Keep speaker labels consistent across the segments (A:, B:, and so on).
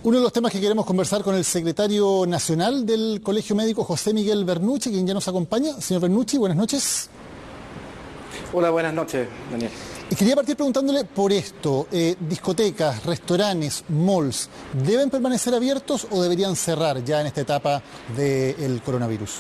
A: Uno de los temas que queremos conversar con el secretario nacional del Colegio Médico, José Miguel Bernucci, quien ya nos acompaña. Señor Bernucci, buenas noches.
B: Hola, buenas noches, Daniel.
A: Y quería partir preguntándole por esto. Discotecas, restaurantes, malls, ¿deben permanecer abiertos o deberían cerrar ya en esta etapa del coronavirus?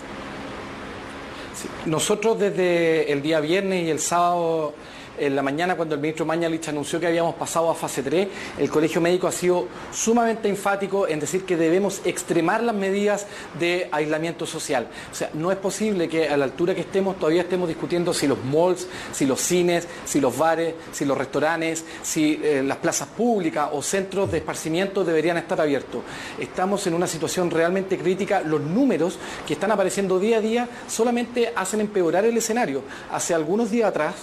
B: Sí. Nosotros desde el día viernes y el sábado en la mañana, cuando el ministro Mañalich anunció que habíamos pasado a fase 3, el Colegio Médico ha sido sumamente enfático en decir que debemos extremar las medidas de aislamiento social. O sea, no es posible que a la altura que estemos todavía estemos discutiendo si los malls, si los cines, si los bares, si los restaurantes, si las plazas públicas o centros de esparcimiento deberían estar abiertos. Estamos en una situación realmente crítica. Los números que están apareciendo día a día solamente hacen empeorar el escenario. Hace algunos días atrás,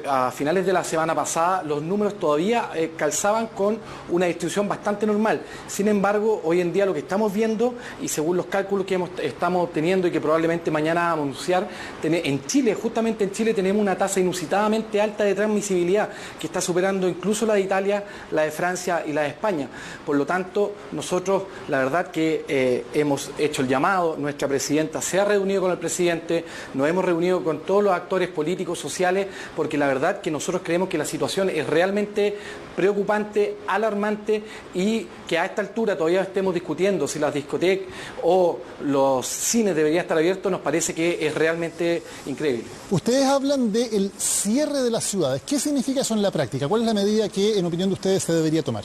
B: a finales de la semana pasada, los números todavía calzaban con una distribución bastante normal. Sin embargo, hoy en día lo que estamos viendo, y según los cálculos que estamos obteniendo y que probablemente mañana vamos a anunciar, en Chile, justamente en Chile, tenemos una tasa inusitadamente alta de transmisibilidad que está superando incluso la de Italia, la de Francia y la de España. Por lo tanto, nosotros, la verdad que hemos hecho el llamado, nuestra presidenta se ha reunido con el presidente, nos hemos reunido con todos los actores políticos, sociales, porque la verdad que nosotros creemos que la situación es realmente preocupante, alarmante, y que a esta altura todavía estemos discutiendo si las discotecas o los cines deberían estar abiertos, nos parece que es realmente increíble.
A: Ustedes hablan del cierre de las ciudades. ¿Qué significa eso en la práctica? ¿Cuál es la medida que, en opinión de ustedes, se debería tomar?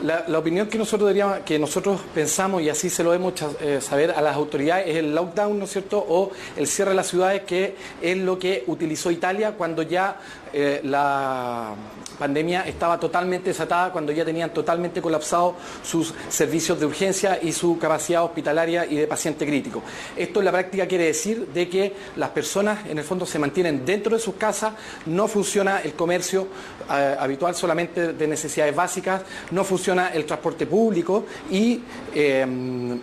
B: La opinión que nosotros pensamos, y así se lo hemos hecho saber a las autoridades, es el lockdown, ¿no es cierto?, o el cierre de las ciudades, que es lo que utilizó Italia cuando ya la pandemia estaba totalmente desatada, cuando ya tenían totalmente colapsados sus servicios de urgencia y su capacidad hospitalaria y de paciente crítico. Esto en la práctica quiere decir de que las personas en el fondo se mantienen dentro de sus casas, no funciona el comercio habitual solamente de necesidades básicas, no funciona el transporte público y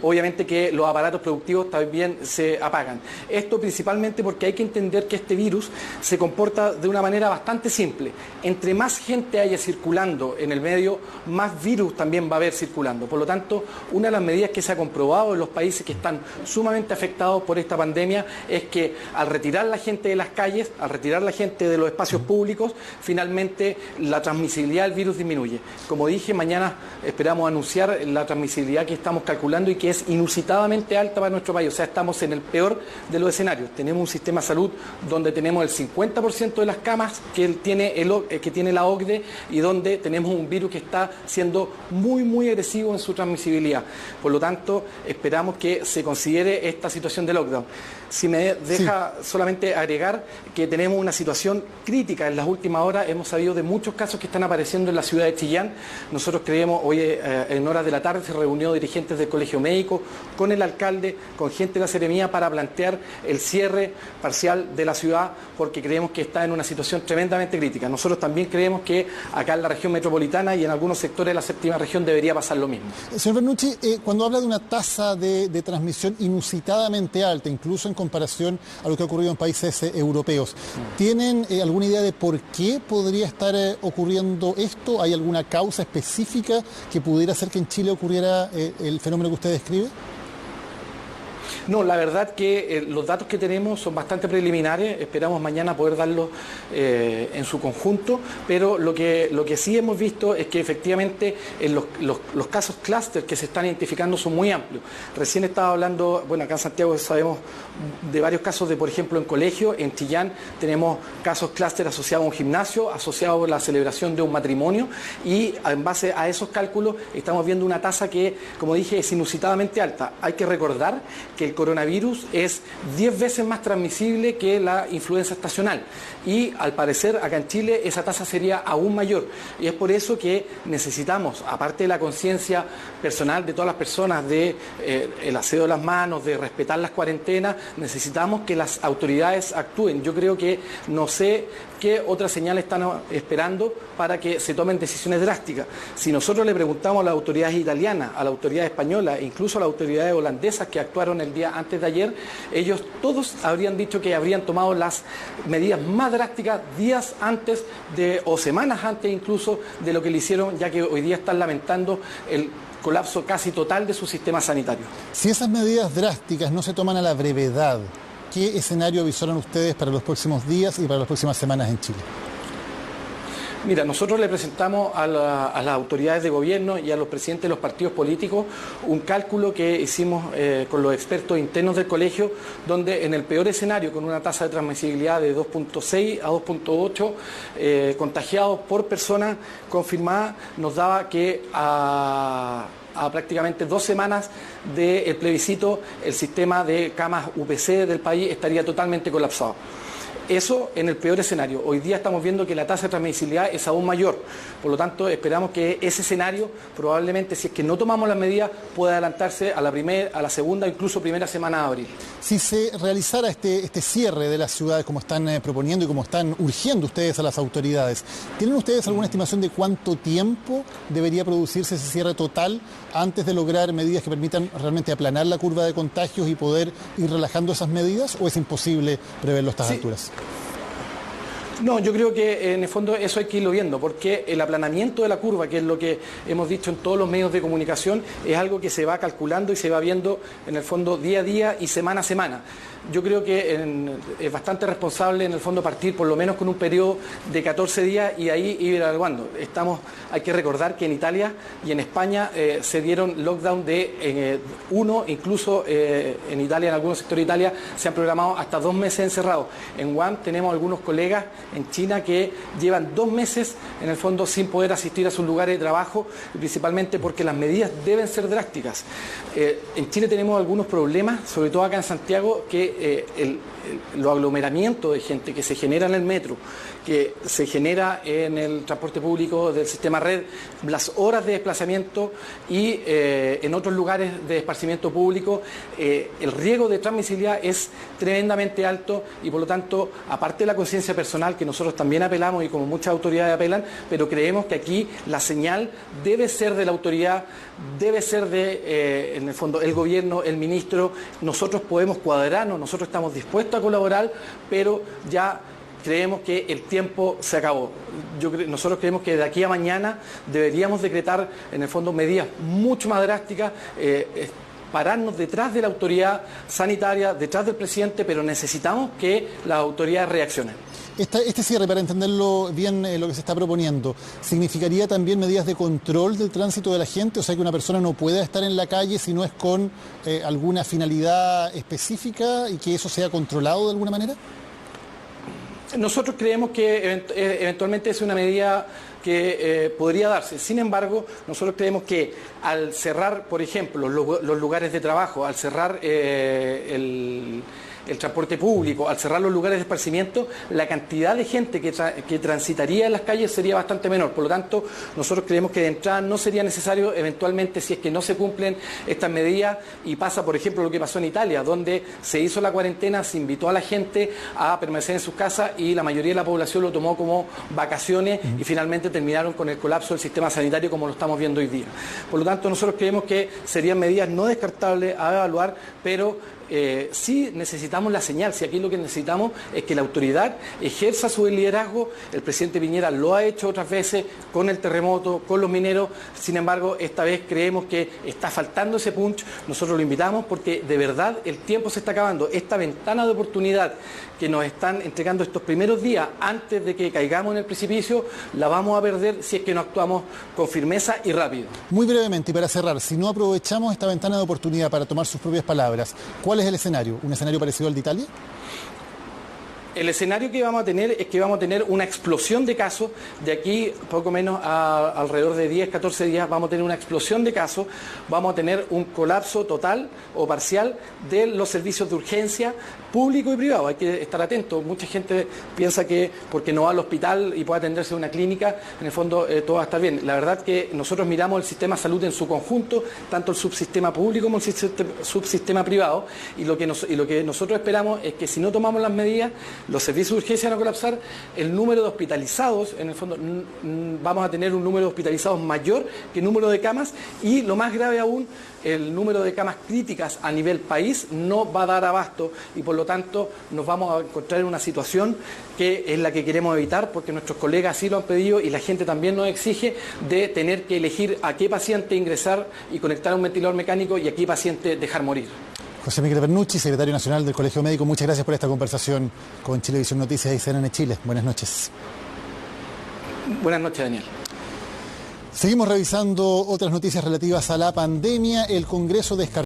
B: obviamente que los aparatos productivos también se apagan. Esto principalmente porque hay que entender que este virus se comporta de una manera bastante simple. Entre más gente haya circulando en el medio, más virus también va a haber circulando. Por lo tanto, una de las medidas que se ha comprobado en los países que están sumamente afectados por esta pandemia es que al retirar la gente de las calles, al retirar la gente de los espacios públicos, finalmente la transmisibilidad del virus disminuye. Como dije, mañana esperamos anunciar la transmisibilidad que estamos calculando y que es inusitadamente alta para nuestro país. O sea, estamos en el peor de los escenarios. Tenemos un sistema de salud donde tenemos el 50% de las camas que tiene la OCDE y donde tenemos un virus que está siendo muy agresivo en su transmisibilidad. Por lo tanto, esperamos que se considere esta situación de lockdown. Si me deja solamente agregar que tenemos una situación crítica en las últimas horas, hemos sabido de muchos casos que están apareciendo en la ciudad de Chillán. Nosotros creemos, hoy en horas de la tarde se reunió dirigentes del Colegio Médico con el alcalde, con gente de la Seremía para plantear el cierre parcial de la ciudad, porque creemos que está en una situación tremendamente crítica. Nosotros también creemos que acá en la región metropolitana y en algunos sectores de la séptima región debería pasar lo mismo.
A: Señor Bernucci, cuando habla de una tasa de transmisión inusitadamente alta, incluso en comparación a lo que ha ocurrido en países europeos, ¿tienen alguna idea de por qué podría estar ocurriendo esto? ¿Hay alguna causa específica que pudiera hacer que en Chile ocurriera el fenómeno que usted describe?
B: No, la verdad que los datos que tenemos son bastante preliminares, esperamos mañana poder darlos en su conjunto, pero lo que sí hemos visto es que efectivamente los casos clúster que se están identificando son muy amplios. Recién estaba hablando, bueno, acá en Santiago sabemos de varios casos de, por ejemplo, en colegio, en Chillán tenemos casos clúster asociados a un gimnasio, asociados a la celebración de un matrimonio, y en base a esos cálculos estamos viendo una tasa que, como dije, es inusitadamente alta. Hay que recordar que el coronavirus es 10 veces más transmisible que la influenza estacional y al parecer acá en Chile esa tasa sería aún mayor, y es por eso que necesitamos, aparte de la conciencia personal de todas las personas de el aseo de las manos, de respetar las cuarentenas, necesitamos que las autoridades actúen. Yo creo que no sé qué otras señales están esperando para que se tomen decisiones drásticas. Si nosotros le preguntamos a las autoridades italianas, a las autoridades españolas, incluso a las autoridades holandesas que actuaron el día antes de ayer, ellos todos habrían dicho que habrían tomado las medidas más drásticas días antes o semanas antes incluso de lo que le hicieron, ya que hoy día están lamentando el colapso casi total de su sistema sanitario.
A: Si esas medidas drásticas no se toman a la brevedad, ¿qué escenario avisoran ustedes para los próximos días y para las próximas semanas en Chile?
B: Mira, nosotros le presentamos a las autoridades de gobierno y a los presidentes de los partidos políticos un cálculo que hicimos con los expertos internos del colegio, donde en el peor escenario, con una tasa de transmisibilidad de 2.6 a 2.8 contagiados por persona confirmada, nos daba que a prácticamente 2 semanas del plebiscito el sistema de camas UPC del país estaría totalmente colapsado. Eso en el peor escenario. Hoy día estamos viendo que la tasa de transmisibilidad es aún mayor. Por lo tanto, esperamos que ese escenario, probablemente, si es que no tomamos las medidas, pueda adelantarse a la primera, a la segunda, incluso primera semana de abril.
A: Si se realizara este cierre de las ciudades como están proponiendo y como están urgiendo ustedes a las autoridades, ¿tienen ustedes alguna estimación de cuánto tiempo debería producirse ese cierre total antes de lograr medidas que permitan realmente aplanar la curva de contagios y poder ir relajando esas medidas, o es imposible preverlo a estas alturas?
B: No, yo creo que en el fondo eso hay que irlo viendo, porque el aplanamiento de la curva, que es lo que hemos dicho en todos los medios de comunicación, es algo que se va calculando y se va viendo en el fondo día a día y semana a semana. Yo creo que es bastante responsable en el fondo partir por lo menos con un periodo de 14 días y ahí ir evaluando. Hay que recordar que en Italia y en España se dieron lockdown de 1, incluso en Italia, en algunos sectores de Italia, se han programado hasta 2 meses encerrados. En Wuhan tenemos algunos colegas en China que llevan 2 meses en el fondo sin poder asistir a sus lugares de trabajo, principalmente porque las medidas deben ser drásticas. En Chile tenemos algunos problemas, sobre todo acá en Santiago, que los aglomeramientos de gente que se genera en el metro, que se genera en el transporte público del sistema red, las horas de desplazamiento y en otros lugares de esparcimiento público, el riesgo de transmisibilidad es tremendamente alto y por lo tanto, aparte de la conciencia personal que nosotros también apelamos y como muchas autoridades apelan, pero creemos que aquí la señal debe ser de la autoridad, debe ser de, en el fondo, el gobierno, el ministro. Nosotros podemos cuadrarnos, nosotros estamos dispuestos a colaborar, pero ya creemos que el tiempo se acabó. Nosotros creemos que de aquí a mañana deberíamos decretar, en el fondo, medidas mucho más drásticas, pararnos detrás de la autoridad sanitaria, detrás del presidente, pero necesitamos que las autoridades reaccionen.
A: Este cierre, para entenderlo bien lo que se está proponiendo, ¿significaría también medidas de control del tránsito de la gente? O sea, que una persona no pueda estar en la calle si no es con alguna finalidad específica y que eso sea controlado de alguna manera.
B: Nosotros creemos que eventualmente es una medida que podría darse. Sin embargo, nosotros creemos que al cerrar, por ejemplo, los lugares de trabajo, al cerrar el transporte público, al cerrar los lugares de esparcimiento, la cantidad de gente que transitaría en las calles sería bastante menor. Por lo tanto, nosotros creemos que de entrada no sería necesario, eventualmente, si es que no se cumplen estas medidas y pasa, por ejemplo, lo que pasó en Italia, donde se hizo la cuarentena, se invitó a la gente a permanecer en sus casas y la mayoría de la población lo tomó como vacaciones y finalmente terminaron con el colapso del sistema sanitario como lo estamos viendo hoy día. Por lo tanto, nosotros creemos que serían medidas no descartables a evaluar, pero sí necesitamos la señal. Si aquí lo que necesitamos es que la autoridad ejerza su liderazgo. El presidente Piñera lo ha hecho otras veces con el terremoto, con los mineros. Sin embargo, esta vez creemos que está faltando ese punch. Nosotros lo invitamos porque de verdad el tiempo se está acabando. Esta ventana de oportunidad que nos están entregando estos primeros días antes de que caigamos en el precipicio, la vamos a perder si es que no actuamos con firmeza y rápido.
A: Muy brevemente, y para cerrar, si no aprovechamos esta ventana de oportunidad para tomar sus propias palabras, ¿cuál es el escenario? ¿Un escenario parecido al de Italia?
B: El escenario que vamos a tener es que vamos a tener una explosión de casos. De aquí, poco menos a alrededor de 10, 14 días, vamos a tener una explosión de casos. Vamos a tener un colapso total o parcial de los servicios de urgencia público y privado. Hay que estar atento. Mucha gente piensa que porque no va al hospital y puede atenderse en una clínica, en el fondo todo va a estar bien. La verdad que nosotros miramos el sistema de salud en su conjunto, tanto el subsistema público como el subsistema privado, y lo que nosotros esperamos es que si no tomamos las medidas, los servicios de urgencia van a colapsar, el número de hospitalizados, en el fondo vamos a tener un número de hospitalizados mayor que el número de camas, y lo más grave aún, el número de camas críticas a nivel país no va a dar abasto, y por lo tanto nos vamos a encontrar en una situación que es la que queremos evitar, porque nuestros colegas sí lo han pedido y la gente también nos exige, de tener que elegir a qué paciente ingresar y conectar a un ventilador mecánico y a qué paciente dejar morir.
A: José Miguel Bernucci, secretario nacional del Colegio Médico, muchas gracias por esta conversación con Chilevisión Noticias y CNN Chile. Buenas noches.
B: Buenas noches, Daniel.
A: Seguimos revisando otras noticias relativas a la pandemia. El Congreso descartó